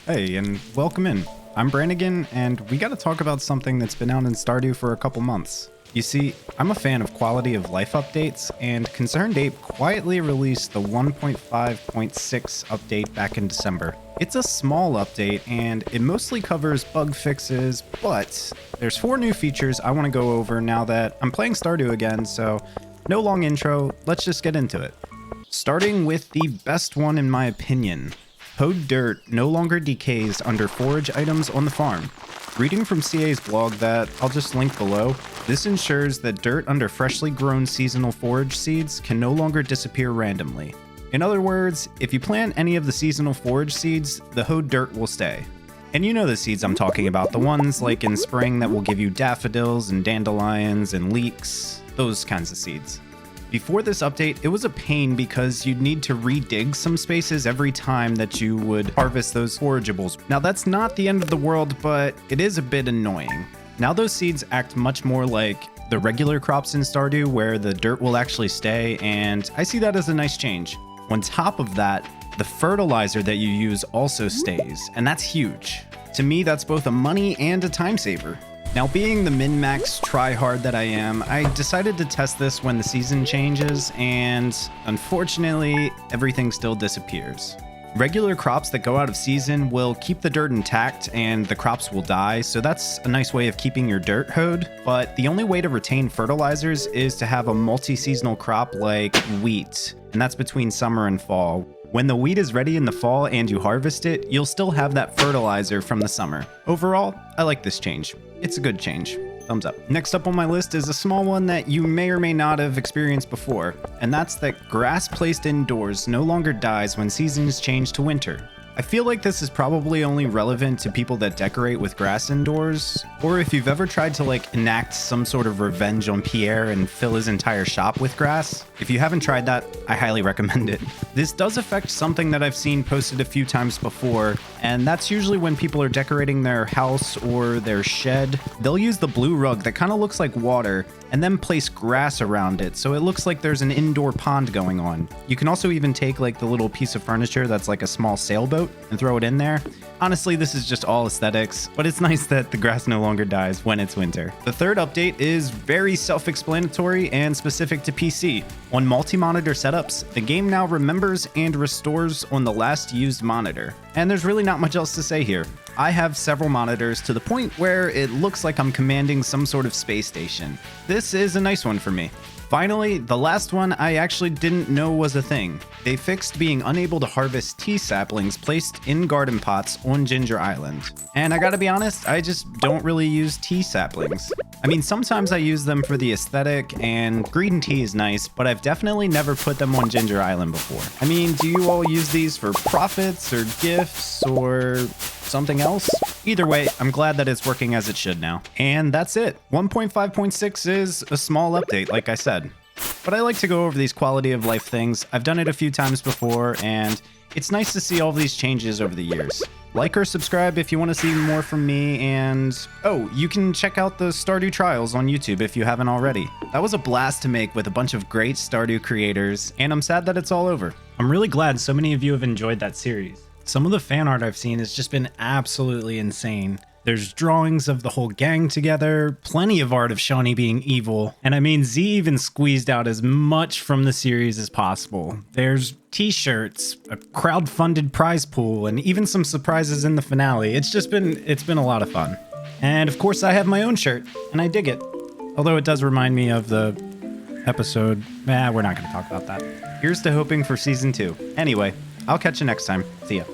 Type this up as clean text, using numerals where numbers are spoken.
Hey, and welcome in. I'm Brannigan, and we gotta talk about something that's been out in Stardew for a couple months. You see, I'm a fan of quality of life updates, and Concerned Ape quietly released the 1.5.6 update back in December. It's a small update, and it mostly covers bug fixes, but there's 4 new features I want to go over now that I'm playing Stardew again, so no long intro, let's just get into it. Starting with the best one in my opinion. Hoed dirt no longer decays under forage items on the farm. Reading from CA's blog that I'll just link below, this ensures that dirt under freshly grown seasonal forage seeds can no longer disappear randomly. In other words, if you plant any of the seasonal forage seeds, the hoed dirt will stay. And you know the seeds I'm talking about, the ones like in spring that will give you daffodils and dandelions and leeks, those kinds of seeds. Before this update, it was a pain because you'd need to redig some spaces every time that you would harvest those forageables. Now that's not the end of the world, but it is a bit annoying. Now those seeds act much more like the regular crops in Stardew where the dirt will actually stay, and I see that as a nice change. On top of that, the fertilizer that you use also stays, and that's huge. To me, that's both a money and a time saver. Now, being the min-max try-hard that I am, I decided to test this when the season changes, and unfortunately, everything still disappears. Regular crops that go out of season will keep the dirt intact and the crops will die, so that's a nice way of keeping your dirt hoed, but the only way to retain fertilizers is to have a multi-seasonal crop like wheat, and that's between summer and fall. When the wheat is ready in the fall and you harvest it, you'll still have that fertilizer from the summer. Overall, I like this change. It's a good change. Thumbs up. Next up on my list is a small one that you may or may not have experienced before, and that's that grass placed indoors no longer dies when seasons change to winter. I feel like this is probably only relevant to people that decorate with grass indoors, or if you've ever tried to enact some sort of revenge on Pierre and fill his entire shop with grass. If you haven't tried that, I highly recommend it. This does affect something that I've seen posted a few times before, and that's usually when people are decorating their house or their shed. They'll use the blue rug that kind of looks like water, and then place grass around it, so it looks like there's an indoor pond going on. You can also even take the little piece of furniture that's like a small sailboat and throw it in there. Honestly, this is just all aesthetics, but it's nice that the grass no longer dies when it's winter. The third update is very self-explanatory and specific to PC. On multi-monitor setups, the game now remembers and restores on the last used monitor. And there's really not much else to say here. I have several monitors to the point where it looks like I'm commanding some sort of space station. This is a nice one for me. Finally, the last one I actually didn't know was a thing. They fixed being unable to harvest tea saplings placed in garden pots on Ginger Island. And I gotta be honest, I just don't really use tea saplings. I mean, sometimes I use them for the aesthetic, and green tea is nice, but I've definitely never put them on Ginger Island before. I mean, do you all use these for profits or gifts or something else? Either way, I'm glad that it's working as it should now. And that's it. 1.5.6 is a small update, like I said. But I like to go over these quality of life things. I've done it a few times before, and it's nice to see all these changes over the years. Like or subscribe if you want to see more from me, and oh, you can check out the Stardew Trials on YouTube if you haven't already. That was a blast to make with a bunch of great Stardew creators, and I'm sad that it's all over. I'm really glad so many of you have enjoyed that series. Some of the fan art I've seen has just been absolutely insane. There's drawings of the whole gang together, plenty of art of Shawnee being evil, and I mean, Z even squeezed out as much from the series as possible. There's t-shirts, a crowd-funded prize pool, and even some surprises in the finale. It's been a lot of fun. And of course I have my own shirt, and I dig it. Although it does remind me of the episode. We're not gonna talk about that. Here's to hoping for season 2. Anyway, I'll catch you next time. See ya.